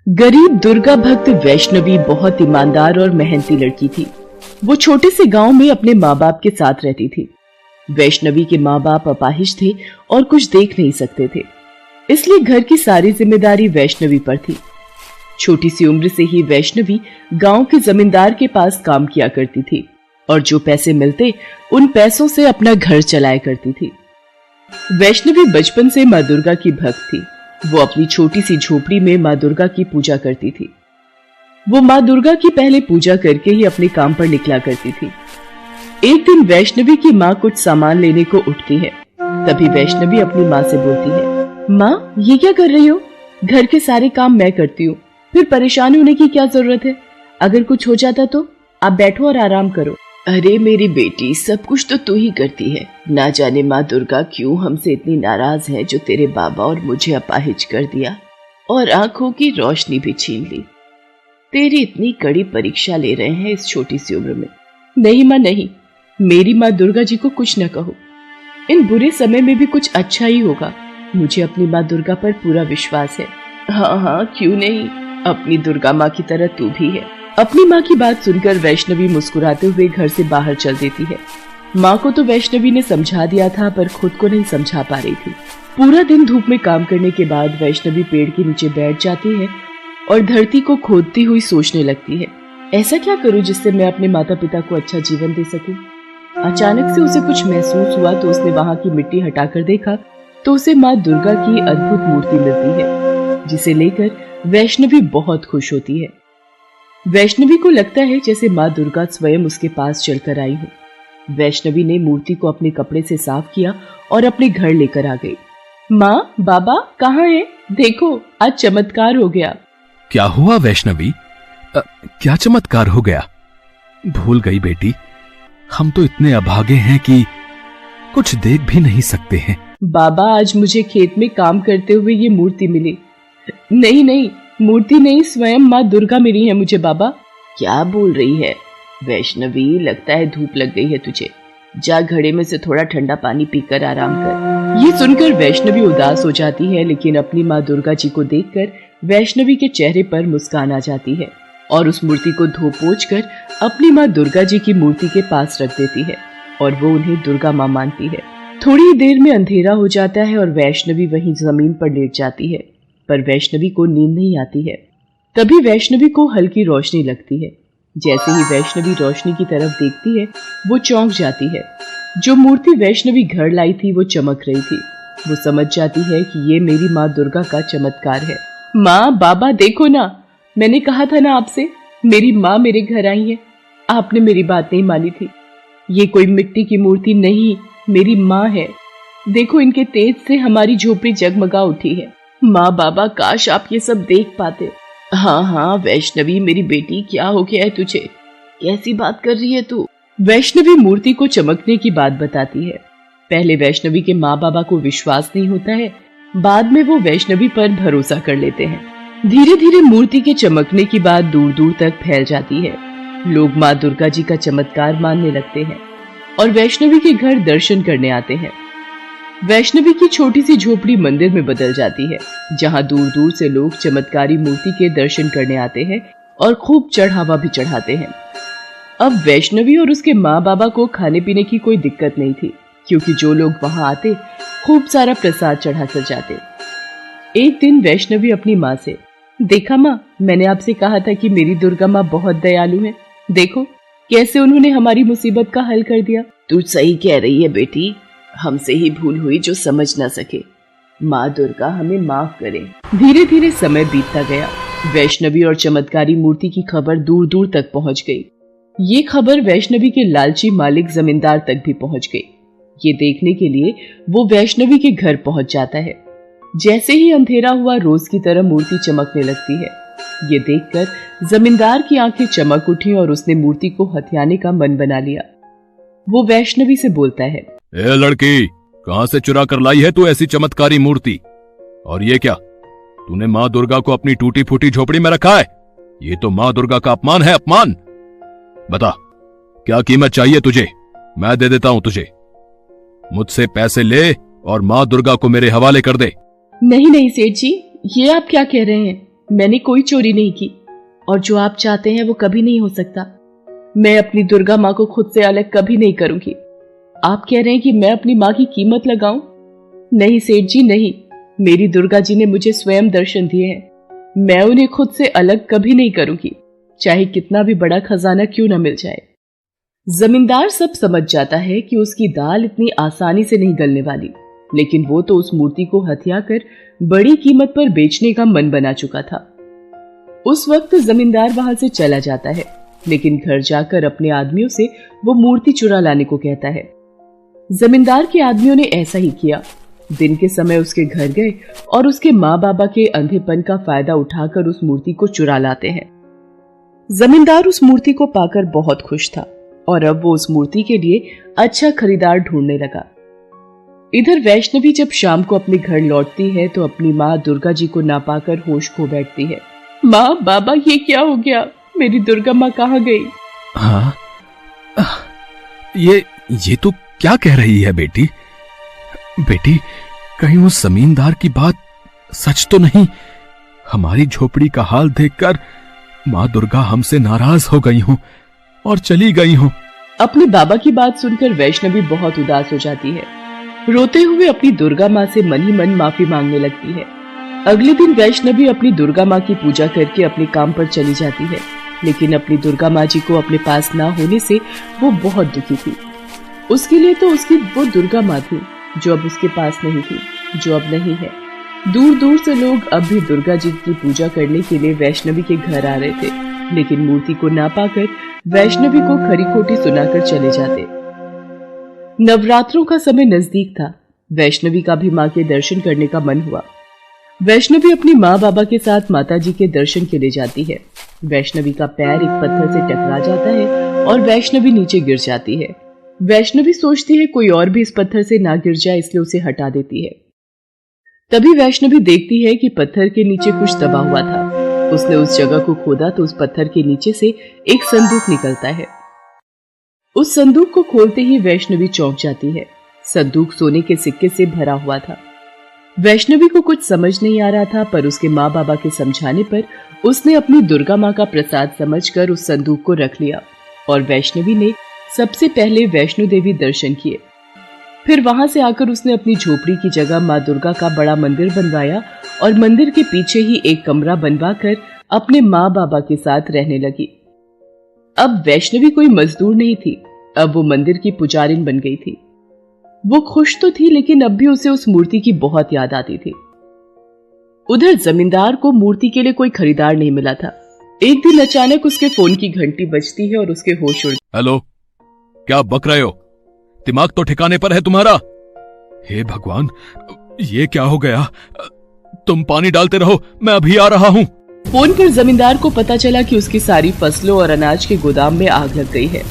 गरीब दुर्गा भक्त वैष्णवी बहुत ईमानदार और मेहनती लड़की थी। वो छोटे से गांव में अपने माँ बाप के साथ रहती थी। वैष्णवी के माँ बाप अपाहिज थे और कुछ देख नहीं सकते थे, इसलिए घर की सारी जिम्मेदारी वैष्णवी पर थी। छोटी सी उम्र से ही वैष्णवी गांव के जमींदार के पास काम किया करती थी और जो पैसे मिलते उन पैसों से अपना घर चलाया करती थी। वैष्णवी बचपन से माँ दुर्गा की भक्त थी। वो अपनी छोटी सी झोपड़ी में माँ दुर्गा की पूजा करती थी। वो माँ दुर्गा की पहले पूजा करके ही अपने काम पर निकला करती थी। एक दिन वैष्णवी की माँ कुछ सामान लेने को उठती है। तभी वैष्णवी अपनी माँ से बोलती है, माँ ये क्या कर रही हो? घर के सारे काम मैं करती हूँ, फिर परेशान होने की क्या जरूरत है? अगर कुछ हो जाता तो आप बैठो और आराम करो। अरे मेरी बेटी, सब कुछ तो तू ही करती है। ना जाने माँ दुर्गा क्यों हमसे इतनी नाराज है जो तेरे बाबा और मुझे अपाहिज कर दिया और आंखों की रोशनी भी छीन ली। तेरी इतनी कड़ी परीक्षा ले रहे हैं इस छोटी सी उम्र में। नहीं माँ नहीं, मेरी माँ दुर्गा जी को कुछ न कहो। इन बुरे समय में भी कुछ अच्छा ही होगा। मुझे अपनी माँ दुर्गा पर पूरा विश्वास है। हाँ हाँ, क्यों नहीं, अपनी दुर्गा माँ की तरह तू भी है। अपनी माँ की बात सुनकर वैष्णवी मुस्कुराते हुए घर से बाहर चल देती है। माँ को तो वैष्णवी ने समझा दिया था, पर खुद को नहीं समझा पा रही थी। पूरा दिन धूप में काम करने के बाद वैष्णवी पेड़ के नीचे बैठ जाती है और धरती को खोदती हुई सोचने लगती है, ऐसा क्या करूं जिससे मैं अपने माता पिता को अच्छा जीवन दे सकूं। अचानक से उसे कुछ महसूस हुआ तो उसने वहां की मिट्टी हटाकर देखा तो उसे माँ दुर्गा की अद्भुत मूर्ति मिलती है, जिसे लेकर वैष्णवी बहुत खुश होती है। वैष्णवी को लगता है जैसे माँ दुर्गा स्वयं उसके पास चलकर आई हो। वैष्णवी ने मूर्ति को अपने कपड़े से साफ किया और अपने घर लेकर आ गई। माँ बाबा कहाँ हैं? देखो आज चमत्कार हो गया। क्या हुआ वैष्णवी? क्या चमत्कार हो गया? भूल गई बेटी, हम तो इतने अभागे हैं कि कुछ देख भी नहीं सकते हैं। बाबा आज मुझे खेत में काम करते हुए ये मूर्ति मिली। नहीं नहीं, मूर्ति नहीं, स्वयं माँ दुर्गा मिली है मुझे बाबा। क्या बोल रही है वैष्णवी? लगता है धूप लग गई है तुझे। जा घड़े में से थोड़ा ठंडा पानी पीकर आराम कर। ये सुनकर वैष्णवी उदास हो जाती है, लेकिन अपनी माँ दुर्गा जी को देखकर वैष्णवी के चेहरे पर मुस्कान आ जाती है और उस मूर्ति को धो पोंछ कर अपनी माँ दुर्गा जी की मूर्ति के पास रख देती है और वो उन्हें दुर्गा माँ मानती है। थोड़ी ही देर में अंधेरा हो जाता है और वैष्णवी वहीं जमीन पर लेट जाती है, पर वैष्णवी को नींद नहीं आती है। तभी वैष्णवी को हल्की रोशनी लगती है। जैसे ही वैष्णवी रोशनी की तरफ देखती है वो चौंक जाती है। जो मूर्ति वैष्णवी घर लाई थी वो चमक रही थी। वो समझ जाती है कि ये मेरी माँ दुर्गा का चमत्कार है। माँ बाबा देखो ना, मैंने कहा था ना आपसे, मेरी माँ मेरे घर आई है। आपने मेरी बात नहीं मानी थी। ये कोई मिट्टी की मूर्ति नहीं, मेरी माँ है। देखो इनके तेज से हमारी झोपड़ी जगमगा उठी है। माँ बाबा काश आप ये सब देख पाते। हाँ हाँ वैष्णवी मेरी बेटी, क्या हो गया है तुझे? कैसी बात कर रही है तू? वैष्णवी मूर्ति को चमकने की बात बताती है। पहले वैष्णवी के माँ बाबा को विश्वास नहीं होता है, बाद में वो वैष्णवी पर भरोसा कर लेते हैं। धीरे धीरे मूर्ति के चमकने की बात दूर दूर तक फैल जाती है। लोग माँ दुर्गा जी का चमत्कार मानने लगते हैं और वैष्णवी के घर दर्शन करने आते हैं। वैष्णवी की छोटी सी झोपड़ी मंदिर में बदल जाती है, जहां दूर दूर से लोग चमत्कारी मूर्ति के दर्शन करने आते हैं और खूब चढ़ावा भी चढ़ाते हैं। अब वैष्णवी और उसके माँ बाबा को खाने पीने की कोई दिक्कत नहीं थी, क्योंकि जो लोग वहां आते खूब सारा प्रसाद चढ़ा कर जाते। एक दिन वैष्णवी अपनी माँ से, देखा माँ, मैंने आपसे कहा था कि मेरी दुर्गा माँ बहुत दयालु है। देखो कैसे उन्होंने हमारी मुसीबत का हल कर दिया। तू सही कह रही है बेटी, हमसे ही भूल हुई जो समझ ना सके। माँ दुर्गा हमें माफ करे। धीरे धीरे समय बीतता गया। वैष्णवी और चमत्कारी मूर्ति की खबर दूर दूर तक पहुंच गई। ये खबर वैष्णवी के लालची मालिक जमींदार तक भी पहुंच गई। ये देखने के लिए वो वैष्णवी के घर पहुंच जाता है। जैसे ही अंधेरा हुआ रोज की तरह मूर्ति चमकने लगती है। ये देखकर जमींदार की आंखें चमक उठी और उसने मूर्ति को हथियाने का मन बना लिया। वो वैष्णवी से बोलता है, ए लड़की, कहां से चुरा कर लाई है तू ऐसी चमत्कारी मूर्ति? और ये क्या, तूने माँ दुर्गा को अपनी टूटी फूटी झोपड़ी में रखा है? ये तो माँ दुर्गा का अपमान है, अपमान। बता क्या कीमत चाहिए तुझे, मैं दे देता हूं तुझे। मुझसे पैसे ले और माँ दुर्गा को मेरे हवाले कर दे। नहीं नहीं सेठ जी, ये आप क्या कह रहे हैं? मैंने कोई चोरी नहीं की और जो आप चाहते हैं वो कभी नहीं हो सकता। मैं अपनी दुर्गा माँ को खुद से अलग कभी नहीं करूंगी। आप कह रहे हैं कि मैं अपनी माँ की कीमत लगाऊं? नहीं सेठ जी नहीं, मेरी दुर्गा जी ने मुझे स्वयं दर्शन दिए हैं। मैं उन्हें खुद से अलग कभी नहीं करूंगी, चाहे कितना भी बड़ा खजाना क्यों न मिल जाए। जमींदार सब समझ जाता है कि उसकी दाल इतनी आसानी से नहीं गलने वाली, लेकिन वो तो उस मूर्ति को हथियाकर बड़ी कीमत पर बेचने का मन बना चुका था। उस वक्त जमींदार वहां से चला जाता है, लेकिन घर जाकर अपने आदमियों से वो मूर्ति चुरा लाने को कहता है। जमींदार के आदमियों ने ऐसा ही किया। दिन के समय उसके घर गए और उसके माँ बाबा के अंधेपन का फायदा उठाकर उस मूर्ति को चुरा लाते हैं। जमींदार उस मूर्ति को पाकर बहुत खुश था और अब वो उस मूर्ति के लिए अच्छा खरीदार ढूंढने लगा। इधर वैष्णवी जब शाम को अपने घर लौटती है तो अपनी माँ दुर्गा जी को ना पाकर होश खो बैठती है। माँ, बाबा, ये क्या हो गया? मेरी दुर्गा माँ कहाँ गई? हाँ, ये तो क्या कह रही है बेटी? बेटी, कहीं उस जमींदार की बात सच तो नहीं? हमारी झोपड़ी का हाल देखकर माँ दुर्गा हमसे नाराज हो गई हूँ और चली गई हूँ। अपने बाबा की बात सुनकर वैष्णवी बहुत उदास हो जाती है। रोते हुए अपनी दुर्गा माँ से मन ही मन माफी मांगने लगती है। अगले दिन वैष्णवी अपनी दुर्गा माँ की पूजा करके अपने काम पर चली जाती है, लेकिन अपनी दुर्गा माँ जी को अपने पास ना होने से वो बहुत दुखी थी। उसके लिए तो उसकी वो दुर्गा माँ थी जो अब उसके पास नहीं थी, जो अब नहीं है। दूर दूर से लोग अब भी दुर्गा जी की पूजा करने के लिए वैष्णवी के घर आ रहे थे, लेकिन मूर्ति को ना पाकर वैष्णवी को खरी खोटी सुनाकर चले जाते। नवरात्रों का समय नजदीक था। वैष्णवी का भी माँ के दर्शन करने का मन हुआ। वैष्णवी अपनी माँ बाबा के साथ माता जी के दर्शन के लिए जाती है। वैष्णवी का पैर एक पत्थर से टकरा जाता है और वैष्णवी नीचे गिर जाती है। वैष्णवी सोचती है कोई और भी इस पत्थर से ना गिर जाए, इसलिए उसे हटा देती है। तभी वैष्णवी देखती है कि पत्थर के नीचे कुछ दबा हुआ था। उसने उस जगह को खोदा तो उस पत्थर के नीचे से एक संदूक निकलता है। उस संदूक को खोलते ही वैष्णवी चौंक जाती है। संदूक सोने के सिक्के से भरा हुआ था। वैष्णवी को कुछ समझ नहीं आ रहा था, पर उसके माँ बाबा के समझाने पर उसने अपनी दुर्गा माँ का प्रसाद समझकर उस संदूक को रख लिया और वैष्णवी ने सबसे पहले वैष्णो देवी दर्शन किए। फिर वहां से आकर उसने अपनी झोपड़ी की जगह माँ दुर्गा का बड़ा मंदिर बनवाया और मंदिर के पीछे ही एक कमरा बनवाकर अपने माँ बाबा के साथ रहने लगी। अब वैष्णवी कोई मजदूर नहीं थी, अब वो मंदिर की पुजारिन बन गई थी। वो खुश तो थी, लेकिन अब भी उसे उस मूर्ति की बहुत याद आती थी। उधर जमींदार को मूर्ति के लिए कोई खरीदार नहीं मिला था। एक दिन अचानक उसके फोन की घंटी बजती है और उसके होश उड़। हेलो, क्या बक रहे हो? दिमाग तो ठिकाने पर है तुम्हारा? हे भगवान, ये क्या हो गया? तुम पानी डालते रहो, मैं अभी आ रहा हूँ। फोन पर जमींदार को पता चला कि उसकी सारी फसलों और अनाज के गोदाम में आग लग गई है।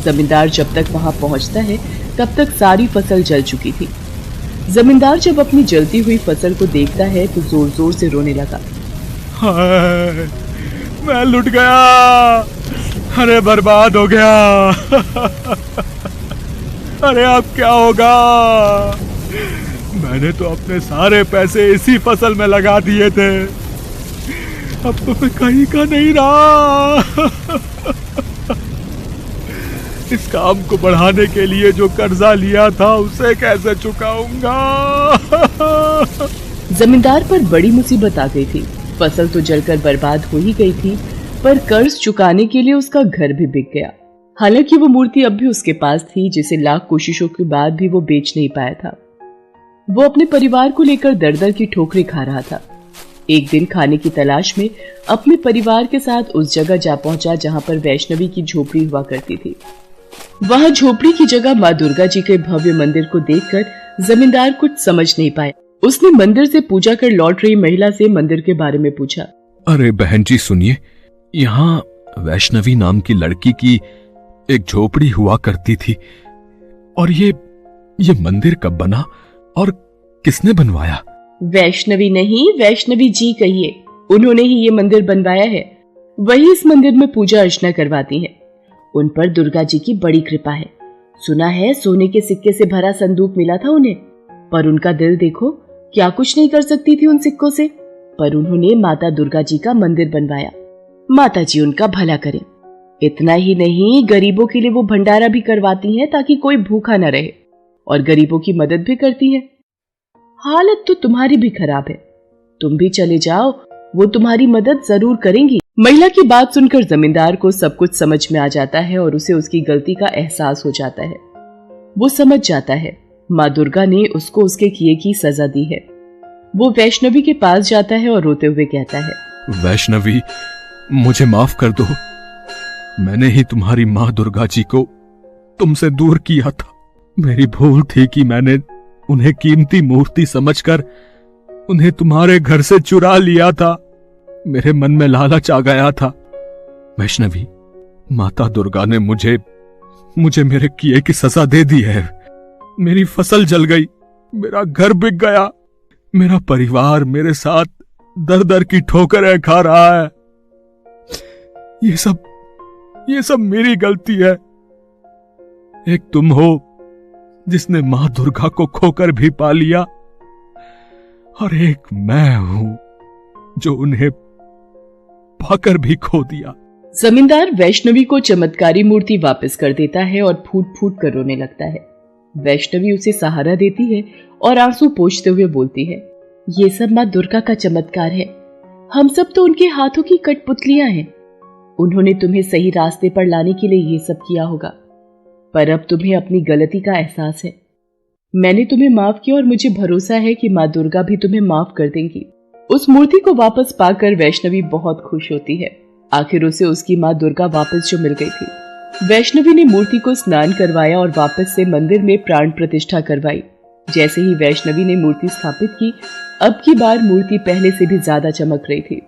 जमींदार जब तक वहां पहुंचता है तब तक सारी फसल जल चुकी थी। जमींदार जब अपनी जलती हुई फसल को देखता है तो जोर जोर से रोने लगा। हाय, मैं लुट गया, अरे बर्बाद हो गया। अरे अब क्या होगा? मैंने तो अपने सारे पैसे इसी फसल में लगा दिए थे, अब तो मैं कहीं का नहीं रहा। इस काम को बढ़ाने के लिए जो कर्जा लिया था उसे कैसे चुकाऊंगा? जमींदार पर बड़ी मुसीबत आ गई थी। फसल तो जलकर बर्बाद हो ही गई थी, पर कर्ज चुकाने के लिए उसका घर भी बिक गया। हालांकि वो मूर्ति अब भी उसके पास थी, जिसे लाख कोशिशों के बाद भी वो बेच नहीं पाया था। वो अपने परिवार को लेकर दर-दर की ठोकरें खा रहा था। एक दिन खाने की तलाश में अपने परिवार के साथ उस जगह जा पहुंचा जहां पर वैष्णवी की झोपड़ी हुआ करती थी। वहां झोपड़ी की जगह माँ दुर्गा जी के भव्य मंदिर को देखकर जमींदार कुछ समझ नहीं पाया। उसने मंदिर से पूजा कर लौट रही महिला से मंदिर के बारे में पूछा। अरे बहन जी सुनिए, यहाँ वैष्णवी नाम की लड़की की एक झोपड़ी हुआ करती थी, और ये मंदिर कब बना और किसने बनवाया? वैष्णवी नहीं, वैष्णवी जी कहिए। उन्होंने ही ये मंदिर बनवाया है। वही इस मंदिर में पूजा अर्चना करवाती हैं। उन पर दुर्गा जी की बड़ी कृपा है। सुना है सोने के सिक्के से भरा संदूक मिला था उन्हें, पर उनका दिल देखो, क्या कुछ नहीं कर सकती थी उन सिक्कों से। पर उन्होंने माता दुर्गा जी का मंदिर बनवाया। माता जी उनका भला करें। इतना ही नहीं, गरीबों के लिए वो भंडारा भी करवाती हैं ताकि कोई भूखा न रहे, और गरीबों की मदद भी करती हैं। हालत तो तुम्हारी भी खराब है, तुम भी चले जाओ, वो तुम्हारी मदद जरूर करेंगी। महिला की बात सुनकर जमींदार को सब कुछ समझ में आ जाता है और उसे उसकी गलती का एहसास हो जाता है। वो समझ जाता है माँ दुर्गा ने उसको उसके किए की सजा दी है। वो वैष्णवी के पास जाता है और रोते हुए कहता है, वैष्णवी, मुझे माफ कर दो। मैंने ही तुम्हारी माँ दुर्गा जी को तुमसे दूर किया था। मेरी भूल थी कि मैंने उन्हें कीमती मूर्ति समझकर उन्हें तुम्हारे घर से चुरा लिया था। मेरे मन में लालच आ गया था। वैष्णवी, माता दुर्गा ने मुझे मेरे किए की सजा दे दी है। मेरी फसल जल गई, मेरा घर बिक गया, मेरा परिवार मेरे साथ दर दर की ठोकरें खा रहा है। ये सब मेरी गलती है। एक तुम हो जिसने मां दुर्गा को खोकर भी पा लिया, और एक मैं हूं जो उन्हें पाकर भी खो दिया। जमींदार वैष्णवी को चमत्कारी मूर्ति वापस कर देता है और फूट फूट कर रोने लगता है। वैष्णवी उसे सहारा देती है और आंसू पोंछते हुए बोलती है, ये सब माँ दुर्गा का चमत्कार है। हम सब तो उनके हाथों की कठपुतलियां हैं। उन्होंने तुम्हें सही रास्ते पर लाने के लिए ये सब किया होगा, पर अब तुम्हें अपनी गलती का एहसास है। मैंने तुम्हें माफ किया और मुझे भरोसा है कि माँ दुर्गा भी तुम्हें माफ कर देंगी। उस मूर्ति को वापस पाकर वैष्णवी बहुत खुश होती है। आखिर उसे उसकी माँ दुर्गा वापस जो मिल गई थी। वैष्णवी ने मूर्ति को स्नान करवाया और वापस से मंदिर में प्राण प्रतिष्ठा करवाई। जैसे ही वैष्णवी ने मूर्ति स्थापित की, अब की बार मूर्ति पहले से भी ज्यादा चमक रही थी।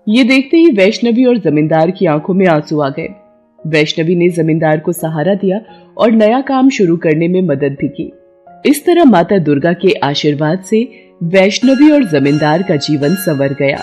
ये देखते ही वैष्णवी और जमींदार की आंखों में आंसू आ गए। वैष्णवी ने जमींदार को सहारा दिया और नया काम शुरू करने में मदद भी की। इस तरह माता दुर्गा के आशीर्वाद से वैष्णवी और जमींदार का जीवन संवर गया।